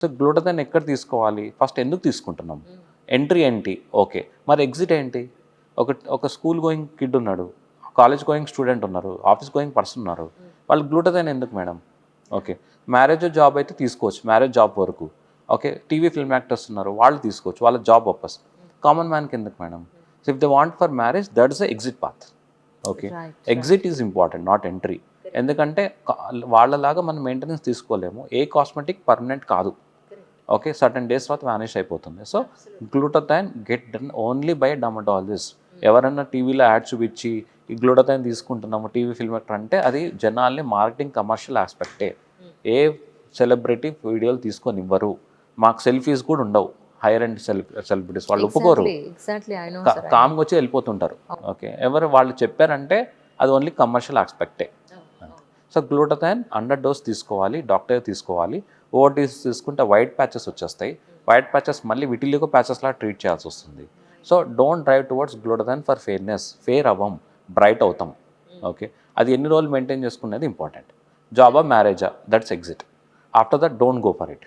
So glutathione ఎక్కడ తీసుకోవాలి, first ఎందుకు తీసుకుంటున్నాం, ఎంట్రీ ఏంటి, ఓకే. మరి ఎగ్జిట్ ఏంటి? ఒక స్కూల్ గోయింగ్ కిడ్ ఉన్నాడు, కాలేజ్ గోయింగ్ స్టూడెంట్ ఉన్నారు, ఆఫీస్ గోయింగ్ పర్సన్ ఉన్నారు, వాళ్ళు గ్లూటథైన్ ఎందుకు మేడం? ఓకే. మ్యారేజ్ జాబ్ అయితే తీసుకోవచ్చు, మ్యారేజ్ జాబ్ వరకు. ఓకే. టీవీ ఫిల్మ్ యాక్టర్స్ ఉన్నారు, వాళ్ళు తీసుకోవచ్చు, వాళ్ళ జాబ్ పర్పస్. కామన్ మ్యాన్కి ఎందుకు madam? So if they want for marriage, that is the exit path. Okay. Exit is important, not entry. ఎందుకంటే వాళ్ళలాగా మనం మెయింటెనెన్స్ తీసుకోలేము. ఏ కాస్మెటిక్ పర్మనెంట్ కాదు. ఓకే. సర్టన్ డేస్ తర్వాత వ్యానిష్ అయిపోతుంది. So glutathione get done only by dermatologist. ఎవరన్నా టీవీలో add చూపించి ఈ గ్లూటథైన్ తీసుకుంటున్నాము టీవీ ఫిల్మ్ యాక్టర్ అంటే అది జనాల్ని మార్కెటింగ్ కమర్షియల్ ఆస్పెక్టే. ఏ సెలబ్రిటీ వీడియోలు తీసుకొని ఇవ్వరు, మాకు సెల్ఫీస్ కూడా ఉండవు. హైయర్ అండ్ సెలబ్రిటీస్ వాళ్ళు ఒప్పుకోరు, కామ్గా వచ్చి వెళ్ళిపోతుంటారు. ఓకే. ఎవరు వాళ్ళు చెప్పారంటే అది ఓన్లీ కమర్షియల్ ఆస్పెక్టే. సో గ్లూటథైన్ అండర్ డోస్ తీసుకోవాలి, డాక్టర్ తీసుకోవాలి. ఓవర్ డోస్ తీసుకుంటే వైట్ ప్యాచెస్ వచ్చేస్తాయి. వైట్ ప్యాచెస్ మళ్ళీ విటిలిగో ప్యాచెస్లా ట్రీట్ చేయాల్సి వస్తుంది. So don't drive towards glutathione for fairness. Fair అవ్వం, బ్రైట్ అవుతాం. ఓకే. అది ఎన్ని రోజులు మెయింటైన్ చేసుకునేది ఇంపార్టెంట్. జాబా మ్యారేజా, that's exit. After that don't go for it.